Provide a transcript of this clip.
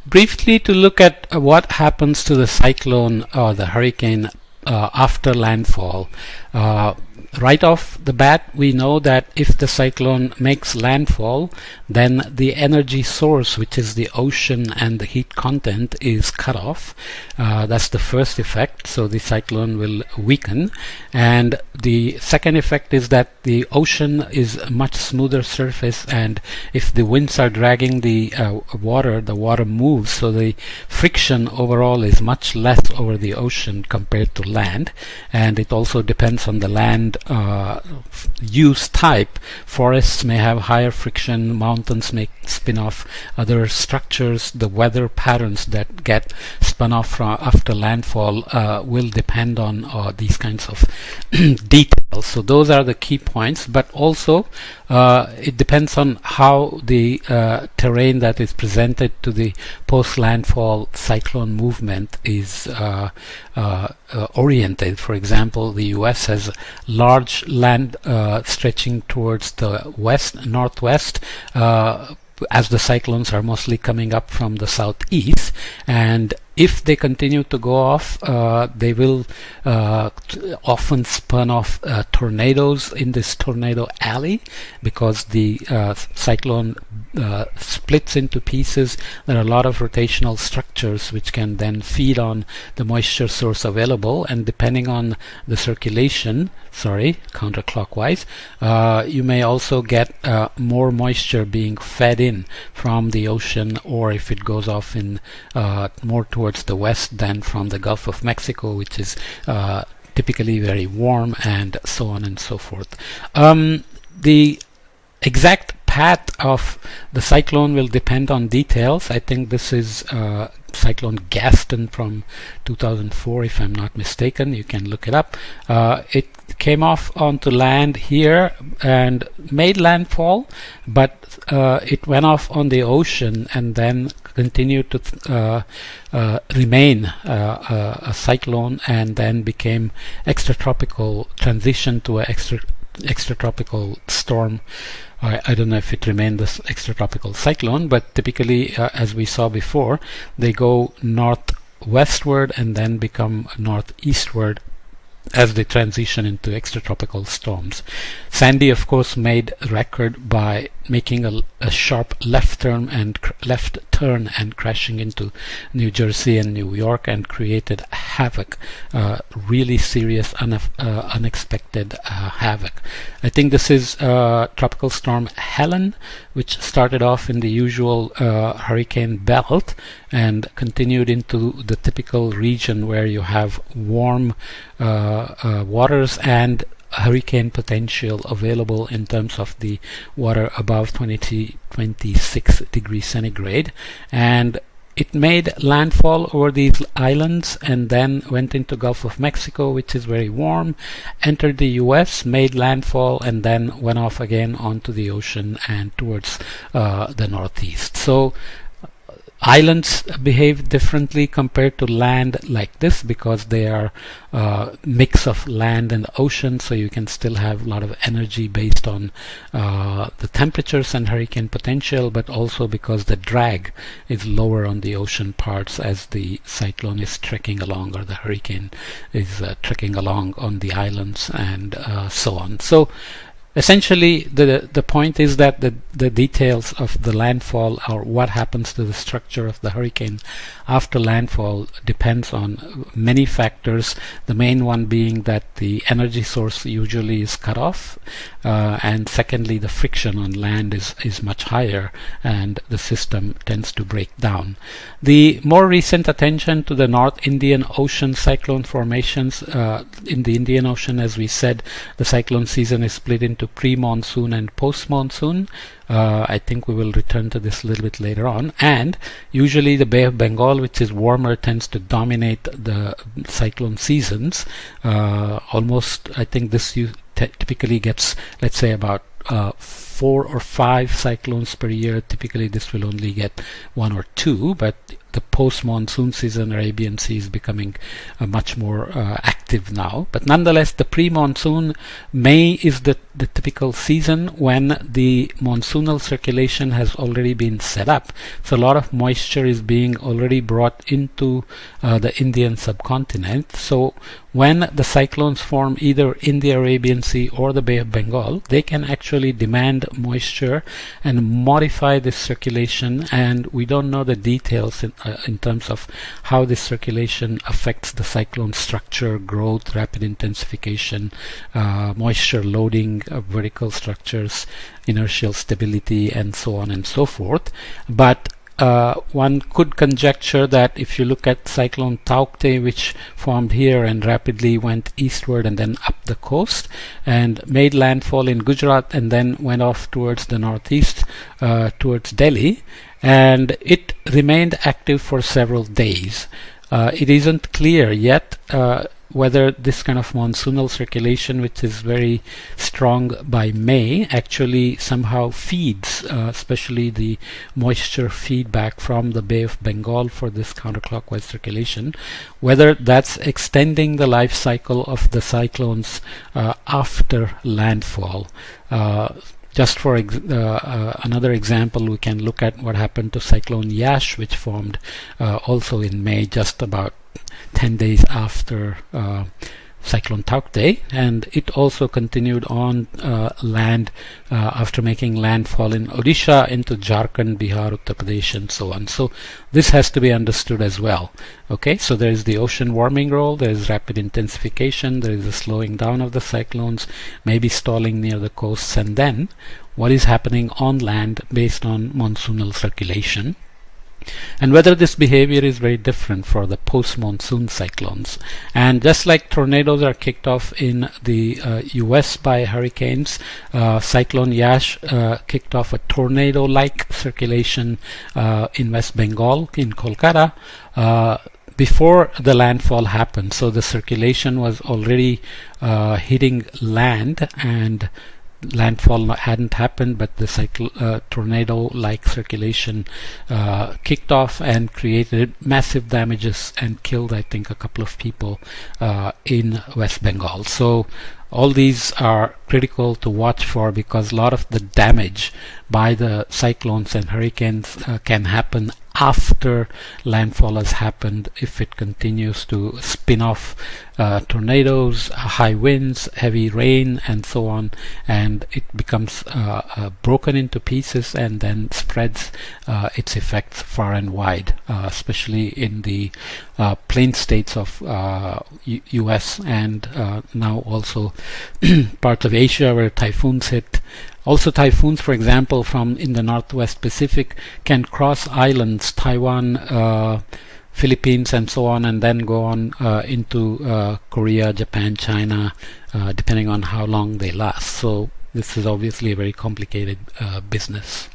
Briefly to look at what happens to the cyclone or the hurricane after landfall. Right off the bat, we know that if the cyclone makes landfall, then the energy source, which is the ocean and the heat content, is cut off. That's the first effect. So the cyclone will weaken. And the second effect is that the ocean is a much smoother surface, and if the winds are dragging the water moves, so the friction overall is much less over the ocean compared to land. And it also depends on the land use type. Forests may have higher friction, mountains may spin off other structures. The weather patterns that get spun off from after landfall will depend on these kinds of details. So those are the key points, but also it depends on how the terrain that is presented to the post-landfall cyclone movement is oriented. For example, the US has large land stretching towards the northwest, as the cyclones are mostly coming up from the southeast, and if they continue to go off, they will often spun off tornadoes in this tornado alley, because the cyclone splits into pieces. There are a lot of rotational structures which can then feed on the moisture source available, and depending on the circulation, counterclockwise, you may also get more moisture being fed in from the ocean, or if it goes off in more towards the west than from the Gulf of Mexico, which is typically very warm, and so on and so forth. The exact path of the cyclone will depend on details. I think this is Cyclone Gaston from 2004, if I'm not mistaken. You can look it up. It came off onto land here and made landfall, but it went off on the ocean and then continued to remain a cyclone, and then became extratropical, transition to an extratropical storm. I don't know if it remained this extratropical cyclone, but typically, as we saw before, they go northwestward and then become northeastward as they transition into extratropical storms. Sandy, of course, made record by making a sharp left turn and crashing into New Jersey and New York, and created havoc, really serious, unexpected havoc. I think this is Tropical Storm Helen, which started off in the usual hurricane belt and continued into the typical region where you have warm waters and hurricane potential available in terms of the water above 26 degrees centigrade, and it made landfall over these islands and then went into Gulf of Mexico, which is very warm, entered the US, made landfall, and then went off again onto the ocean and towards the northeast. So islands behave differently compared to land like this, because they are a mix of land and ocean, so you can still have a lot of energy based on the temperatures and hurricane potential, but also because the drag is lower on the ocean parts as the cyclone is trekking along, or the hurricane is trekking along on the islands, and so on. So essentially, the point is that the details of the landfall, or what happens to the structure of the hurricane after landfall, depends on many factors. The main one being that the energy source usually is cut off, and secondly, the friction on land is much higher, and the system tends to break down. The more recent attention to the North Indian Ocean cyclone formations in the Indian Ocean, as we said, the cyclone season is split into pre-monsoon and post-monsoon. I think we will return to this a little bit later on. And usually the Bay of Bengal, which is warmer, tends to dominate the cyclone seasons. Almost, I think this typically gets, let's say, about 4 or 5 cyclones per year. Typically this will only get 1 or 2, but the post-monsoon season, Arabian Sea is becoming much more active now. But nonetheless, the pre-monsoon, May is the typical season when the monsoonal circulation has already been set up. So a lot of moisture is being already brought into the Indian subcontinent. So when the cyclones form either in the Arabian Sea or the Bay of Bengal, they can actually demand moisture and modify this circulation, and we don't know the details in terms of how this circulation affects the cyclone structure, growth, rapid intensification, moisture loading of vertical structures, inertial stability, and so on and so forth. But one could conjecture that if you look at Cyclone Taukte, which formed here and rapidly went eastward and then up the coast and made landfall in Gujarat and then went off towards the northeast towards Delhi, and it remained active for several days. It isn't clear yet whether this kind of monsoonal circulation, which is very strong by May, actually somehow feeds, especially the moisture feedback from the Bay of Bengal for this counterclockwise circulation, whether that's extending the life cycle of the cyclones after landfall. Just for another example, we can look at what happened to Cyclone Yash, which formed also in May, just about 10 days after Cyclone Taukte, and it also continued on land after making landfall in Odisha into Jharkhand, Bihar, Uttar Pradesh, and so on. So this has to be understood as well. Okay, so there is the ocean warming role, there is rapid intensification, there is a slowing down of the cyclones, maybe stalling near the coasts, and then what is happening on land based on monsoonal circulation, and whether this behavior is very different for the post-monsoon cyclones. And just like tornadoes are kicked off in the US by hurricanes, Cyclone Yash kicked off a tornado-like circulation in West Bengal, in Kolkata, before the landfall happened. So the circulation was already hitting land, and landfall hadn't happened, but the tornado-like circulation kicked off and created massive damages and killed, I think, a couple of people in West Bengal. So all these are critical to watch for, because a lot of the damage by the cyclones and hurricanes can happen after landfall has happened if it continues to spin off tornadoes, high winds, heavy rain, and so on, and it becomes broken into pieces and then spreads its effects far and wide, especially in the plain states of US and now also parts of Asia where typhoons hit. Also typhoons, for example, from in the northwest Pacific can cross islands, Taiwan, Philippines, and so on, and then go on into Korea, Japan, China, depending on how long they last. So this is obviously a very complicated business.